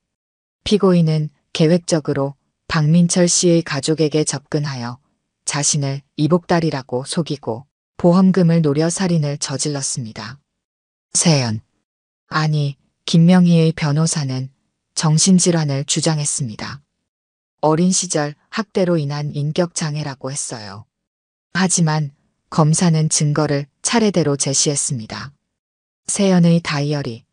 피고인은 계획적으로 박민철 씨의 가족에게 접근하여 자신을 이복달이라고 속이고 보험금을 노려 살인을 저질렀습니다. 세연, 아니 김명희의 변호사는 정신질환을 주장했습니다. 어린 시절 학대로 인한 인격장애라고 했어요. 하지만 검사는 증거를 차례대로 제시했습니다. 세연의 다이어리,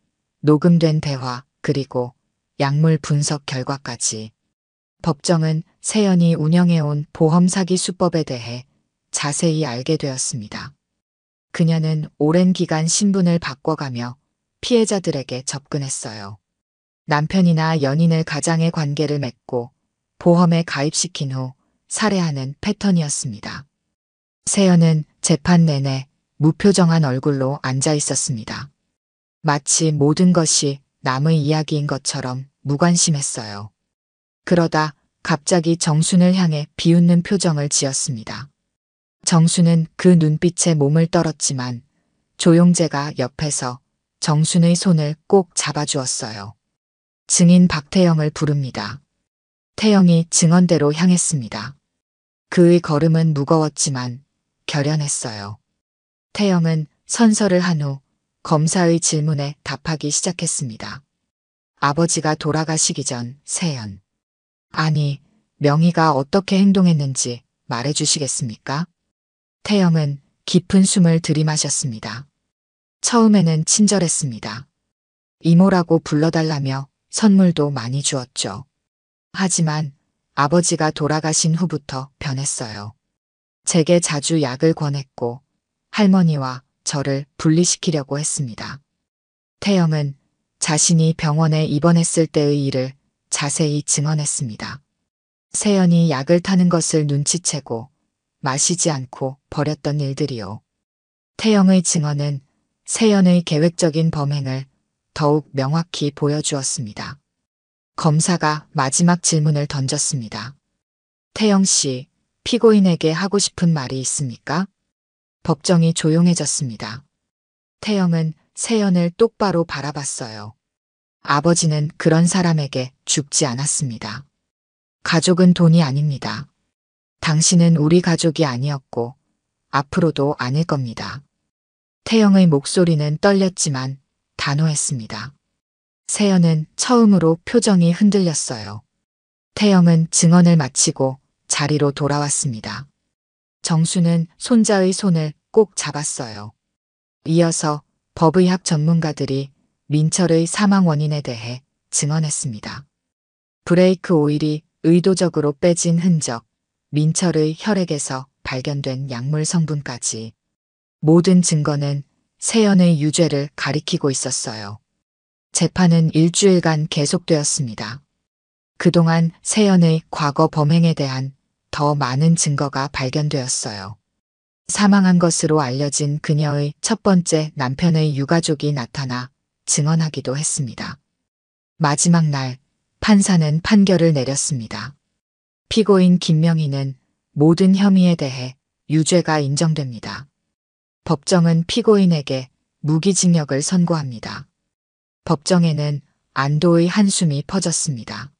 녹음된 대화, 그리고 약물 분석 결과까지. 법정은 세연이 운영해온 보험 사기 수법에 대해 자세히 알게 되었습니다. 그녀는 오랜 기간 신분을 바꿔가며 피해자들에게 접근했어요. 남편이나 연인을 가장의 관계를 맺고 보험에 가입시킨 후 살해하는 패턴이었습니다. 세연은 재판 내내 무표정한 얼굴로 앉아 있었습니다. 마치 모든 것이 남의 이야기인 것처럼 무관심했어요. 그러다 갑자기 정순을 향해 비웃는 표정을 지었습니다. 정순은 그 눈빛에 몸을 떨었지만 조용재가 옆에서 정순의 손을 꼭 잡아주었어요. 증인 박태영을 부릅니다. 태영이 증언대로 향했습니다. 그의 걸음은 무거웠지만 결연했어요. 태영은 선서를 한 후 검사의 질문에 답하기 시작했습니다. 아버지가 돌아가시기 전 세연. 아니, 명희가 어떻게 행동했는지 말해주시겠습니까? 태영은 깊은 숨을 들이마셨습니다. 처음에는 친절했습니다. 이모라고 불러달라며 선물도 많이 주었죠. 하지만 아버지가 돌아가신 후부터 변했어요. 제게 자주 약을 권했고 할머니와 저를 분리시키려고 했습니다. 태영은 자신이 병원에 입원했을 때의 일을 자세히 증언했습니다. 세연이 약을 타는 것을 눈치채고 마시지 않고 버렸던 일들이요. 태영의 증언은 세연의 계획적인 범행을 더욱 명확히 보여주었습니다. 검사가 마지막 질문을 던졌습니다. 태영 씨, 피고인에게 하고 싶은 말이 있습니까? 법정이 조용해졌습니다. 태영은 세연을 똑바로 바라봤어요. 아버지는 그런 사람에게 죽지 않았습니다. 가족은 돈이 아닙니다. 당신은 우리 가족이 아니었고 앞으로도 아닐 겁니다. 태영의 목소리는 떨렸지만 단호했습니다. 세연은 처음으로 표정이 흔들렸어요. 태영은 증언을 마치고 자리로 돌아왔습니다. 정수는 손자의 손을 꼭 잡았어요. 이어서 법의학 전문가들이 민철의 사망 원인에 대해 증언했습니다. 브레이크 오일이 의도적으로 빼진 흔적, 민철의 혈액에서 발견된 약물 성분까지 모든 증거는 세연의 유죄를 가리키고 있었어요. 재판은 일주일간 계속되었습니다. 그동안 세연의 과거 범행에 대한 더 많은 증거가 발견되었어요. 사망한 것으로 알려진 그녀의 첫 번째 남편의 유가족이 나타나 증언하기도 했습니다. 마지막 날 판사는 판결을 내렸습니다. 피고인 김명희는 모든 혐의에 대해 유죄가 인정됩니다. 법정은 피고인에게 무기징역을 선고합니다. 법정에는 안도의 한숨이 퍼졌습니다.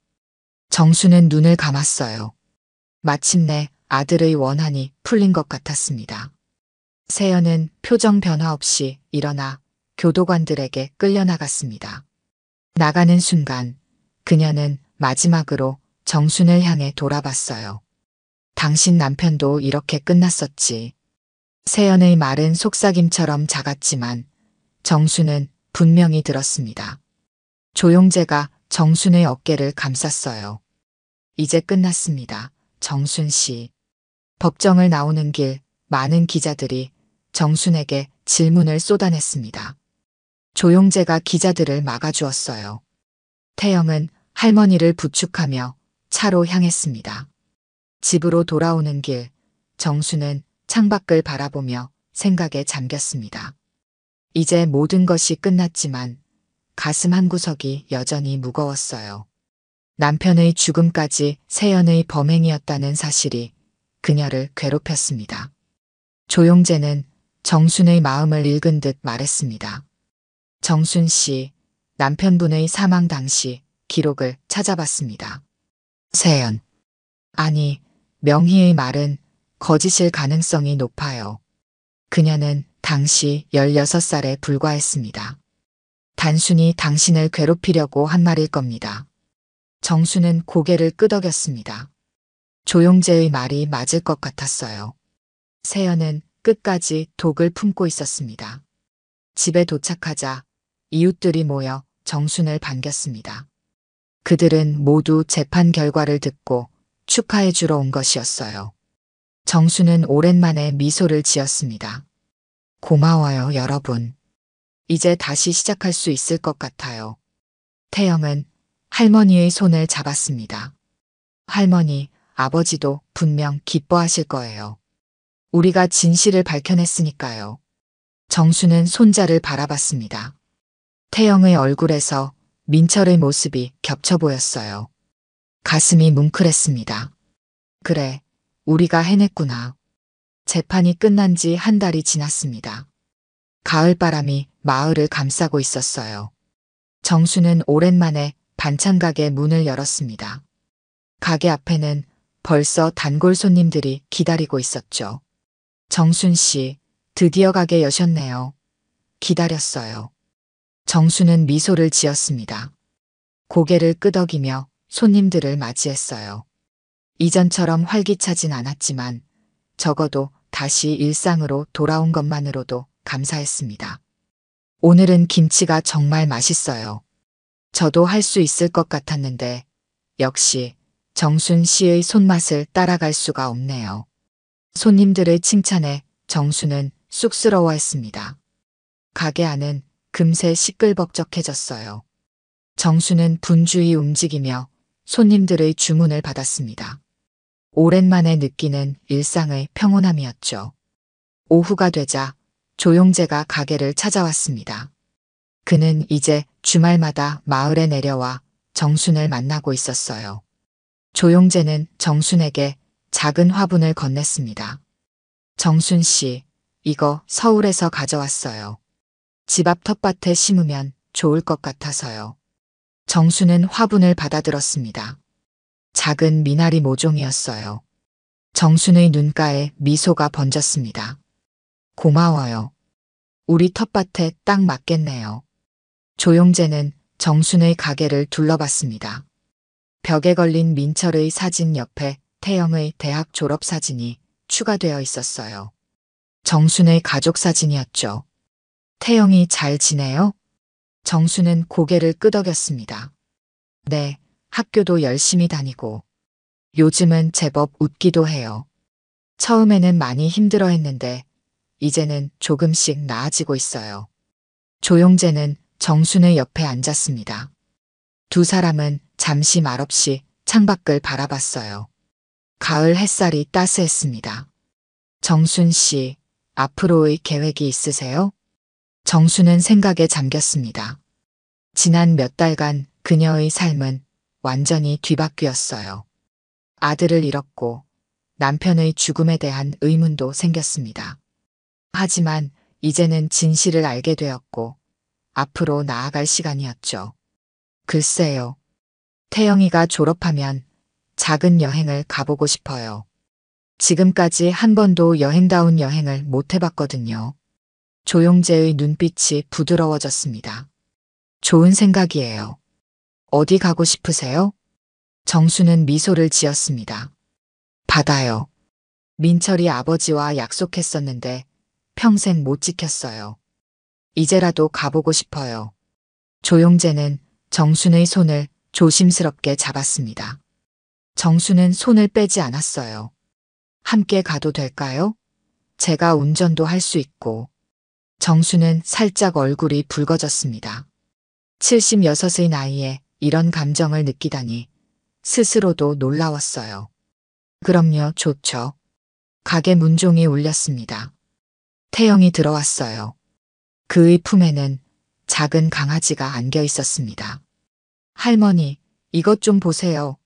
정수는 눈을 감았어요. 마침내 아들의 원한이 풀린 것 같았습니다. 세연은 표정 변화 없이 일어나 교도관들에게 끌려나갔습니다. 나가는 순간 그녀는 마지막으로 정순을 향해 돌아봤어요. 당신 남편도 이렇게 끝났었지. 세연의 말은 속삭임처럼 작았지만 정순은 분명히 들었습니다. 조용재가 정순의 어깨를 감쌌어요. 이제 끝났습니다. 정순 씨. 법정을 나오는 길 많은 기자들이 정순에게 질문을 쏟아냈습니다. 조용재가 기자들을 막아주었어요. 태영은 할머니를 부축하며 차로 향했습니다. 집으로 돌아오는 길 정수는 창밖을 바라보며 생각에 잠겼습니다. 이제 모든 것이 끝났지만 가슴 한구석이 여전히 무거웠어요. 남편의 죽음까지 세연의 범행이었다는 사실이 그녀를 괴롭혔습니다. 조용재는 정순의 마음을 읽은 듯 말했습니다. 정순 씨, 남편분의 사망 당시 기록을 찾아봤습니다. 세연. 아니, 명희의 말은 거짓일 가능성이 높아요. 그녀는 당시 16살에 불과했습니다. 단순히 당신을 괴롭히려고 한 말일 겁니다. 정수는 고개를 끄덕였습니다. 조용재의 말이 맞을 것 같았어요. 세연은 끝까지 독을 품고 있었습니다. 집에 도착하자 이웃들이 모여 정순을 반겼습니다. 그들은 모두 재판 결과를 듣고 축하해 주러 온 것이었어요. 정수는 오랜만에 미소를 지었습니다. 고마워요, 여러분. 이제 다시 시작할 수 있을 것 같아요. 태영은 할머니의 손을 잡았습니다. 할머니, 아버지도 분명 기뻐하실 거예요. 우리가 진실을 밝혀냈으니까요. 정수는 손자를 바라봤습니다. 태영의 얼굴에서 민철의 모습이 겹쳐 보였어요. 가슴이 뭉클했습니다. 그래, 우리가 해냈구나. 재판이 끝난 지 한 달이 지났습니다. 가을바람이 마을을 감싸고 있었어요. 정수는 오랜만에 반찬가게 문을 열었습니다. 가게 앞에는 벌써 단골 손님들이 기다리고 있었죠. 정순 씨, 드디어 가게 여셨네요. 기다렸어요. 정수는 미소를 지었습니다. 고개를 끄덕이며 손님들을 맞이했어요. 이전처럼 활기차진 않았지만 적어도 다시 일상으로 돌아온 것만으로도 감사했습니다. 오늘은 김치가 정말 맛있어요. 저도 할 수 있을 것 같았는데 역시 정순 씨의 손맛을 따라갈 수가 없네요. 손님들의 칭찬에 정순은 쑥스러워했습니다. 가게 안은 금세 시끌벅적해졌어요. 정순은 분주히 움직이며 손님들의 주문을 받았습니다. 오랜만에 느끼는 일상의 평온함이었죠. 오후가 되자 조용재가 가게를 찾아왔습니다. 그는 이제 주말마다 마을에 내려와 정순을 만나고 있었어요. 조용재는 정순에게 작은 화분을 건넸습니다. 정순 씨, 이거 서울에서 가져왔어요. 집 앞 텃밭에 심으면 좋을 것 같아서요. 정순은 화분을 받아들었습니다. 작은 미나리 모종이었어요. 정순의 눈가에 미소가 번졌습니다. 고마워요. 우리 텃밭에 딱 맞겠네요. 조용재는 정순의 가게를 둘러봤습니다. 벽에 걸린 민철의 사진 옆에 태영의 대학 졸업 사진이 추가되어 있었어요. 정순의 가족 사진이었죠. 태영이 잘 지내요? 정순은 고개를 끄덕였습니다. 네, 학교도 열심히 다니고 요즘은 제법 웃기도 해요. 처음에는 많이 힘들어 했는데 이제는 조금씩 나아지고 있어요. 조용재는 정순의 옆에 앉았습니다. 두 사람은 잠시 말없이 창밖을 바라봤어요. 가을 햇살이 따스했습니다. 정순 씨, 앞으로의 계획이 있으세요? 정순은 생각에 잠겼습니다. 지난 몇 달간 그녀의 삶은 완전히 뒤바뀌었어요. 아들을 잃었고 남편의 죽음에 대한 의문도 생겼습니다. 하지만 이제는 진실을 알게 되었고 앞으로 나아갈 시간이었죠. 글쎄요. 태영이가 졸업하면 작은 여행을 가보고 싶어요. 지금까지 한 번도 여행다운 여행을 못 해봤거든요. 조용재의 눈빛이 부드러워졌습니다. 좋은 생각이에요. 어디 가고 싶으세요? 정수는 미소를 지었습니다. 바다요. 민철이 아버지와 약속했었는데 평생 못 지켰어요. 이제라도 가보고 싶어요. 조용재는 정순의 손을 조심스럽게 잡았습니다. 정순은 손을 빼지 않았어요. 함께 가도 될까요? 제가 운전도 할 수 있고. 정순은 살짝 얼굴이 붉어졌습니다. 76의 나이에 이런 감정을 느끼다니 스스로도 놀라웠어요. 그럼요, 좋죠. 가게 문종이 울렸습니다. 태영이 들어왔어요. 그의 품에는 작은 강아지가 안겨 있었습니다. 할머니, 이것 좀 보세요.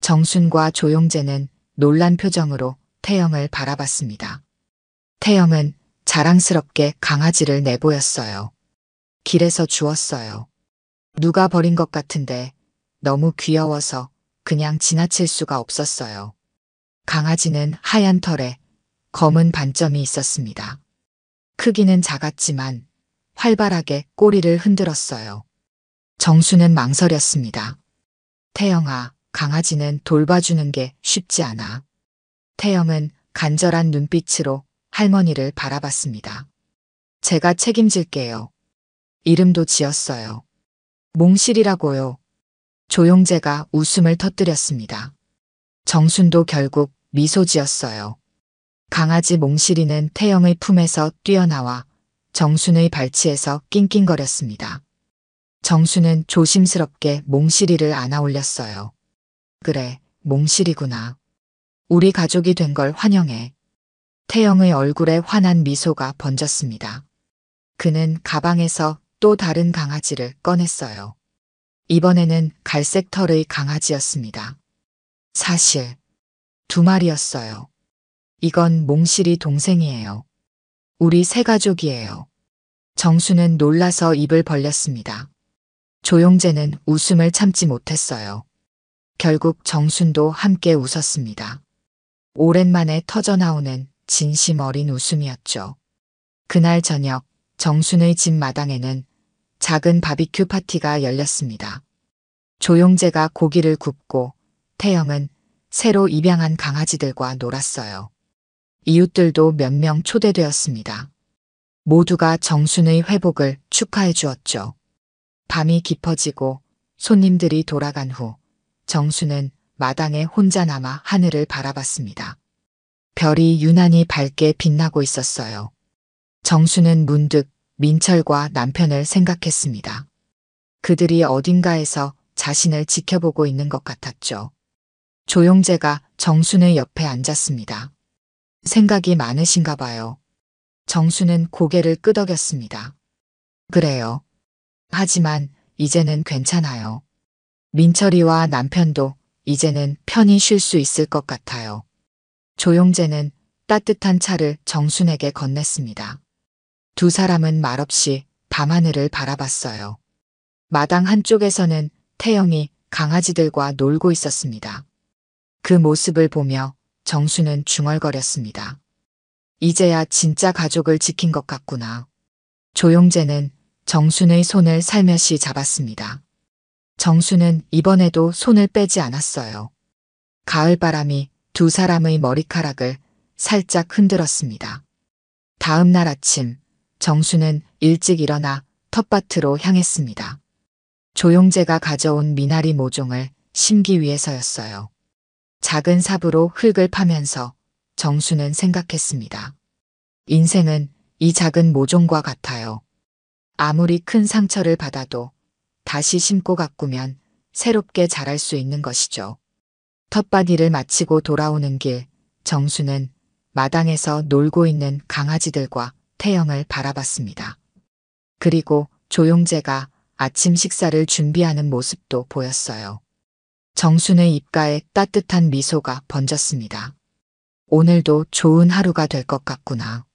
정순과 조용재는 놀란 표정으로 태영을 바라봤습니다. 태영은 자랑스럽게 강아지를 내보였어요. 길에서 주웠어요. 누가 버린 것 같은데 너무 귀여워서 그냥 지나칠 수가 없었어요. 강아지는 하얀 털에 검은 반점이 있었습니다. 크기는 작았지만 활발하게 꼬리를 흔들었어요. 정수는 망설였습니다. 태영아, 강아지는 돌봐주는 게 쉽지 않아. 태영은 간절한 눈빛으로 할머니를 바라봤습니다. 제가 책임질게요. 이름도 지었어요. 몽실이라고요. 조용재가 웃음을 터뜨렸습니다. 정순도 결국 미소 지었어요. 강아지 몽실이는 태영의 품에서 뛰어나와 정순의 발치에서 낑낑거렸습니다. 정순은 조심스럽게 몽실이를 안아 올렸어요. 그래, 몽실이구나. 우리 가족이 된 걸 환영해. 태영의 얼굴에 환한 미소가 번졌습니다. 그는 가방에서 또 다른 강아지를 꺼냈어요. 이번에는 갈색 털의 강아지였습니다. 사실 2마리였어요. 이건 몽실이 동생이에요. 우리 새 가족이에요. 정수는 놀라서 입을 벌렸습니다. 조용재는 웃음을 참지 못했어요. 결국 정순도 함께 웃었습니다. 오랜만에 터져나오는 진심 어린 웃음이었죠. 그날 저녁 정순의 집 마당에는 작은 바비큐 파티가 열렸습니다. 조용재가 고기를 굽고 태영은 새로 입양한 강아지들과 놀았어요. 이웃들도 몇 명 초대되었습니다. 모두가 정순의 회복을 축하해 주었죠. 밤이 깊어지고 손님들이 돌아간 후 정순은 마당에 혼자 남아 하늘을 바라봤습니다. 별이 유난히 밝게 빛나고 있었어요. 정수는 문득 민철과 남편을 생각했습니다. 그들이 어딘가에서 자신을 지켜보고 있는 것 같았죠. 조용재가 정순의 옆에 앉았습니다. 생각이 많으신가 봐요. 정수는 고개를 끄덕였습니다. 그래요. 하지만 이제는 괜찮아요. 민철이와 남편도 이제는 편히 쉴 수 있을 것 같아요. 조용재는 따뜻한 차를 정순에게 건넸습니다. 두 사람은 말없이 밤하늘을 바라봤어요. 마당 한쪽에서는 태영이 강아지들과 놀고 있었습니다. 그 모습을 보며 정수는 중얼거렸습니다. 이제야 진짜 가족을 지킨 것 같구나. 조용재는 정순의 손을 살며시 잡았습니다. 정수는 이번에도 손을 빼지 않았어요. 가을바람이 두 사람의 머리카락을 살짝 흔들었습니다. 다음 날 아침, 정수는 일찍 일어나 텃밭으로 향했습니다. 조용재가 가져온 미나리 모종을 심기 위해서였어요. 작은 삽으로 흙을 파면서 정수는 생각했습니다. 인생은 이 작은 모종과 같아요. 아무리 큰 상처를 받아도 다시 심고 가꾸면 새롭게 자랄 수 있는 것이죠. 텃밭 일을 마치고 돌아오는 길, 정수는 마당에서 놀고 있는 강아지들과 태영을 바라봤습니다. 그리고 조용재가 아침 식사를 준비하는 모습도 보였어요. 정순의 입가에 따뜻한 미소가 번졌습니다. 오늘도 좋은 하루가 될 것 같구나.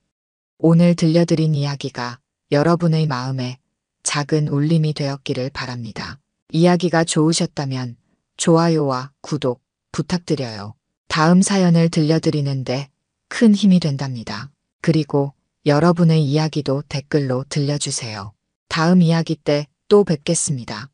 오늘 들려드린 이야기가 여러분의 마음에 작은 울림이 되었기를 바랍니다. 이야기가 좋으셨다면 좋아요와 구독 부탁드려요. 다음 사연을 들려드리는데 큰 힘이 된답니다. 그리고 여러분의 이야기도 댓글로 들려주세요. 다음 이야기 때 또 뵙겠습니다.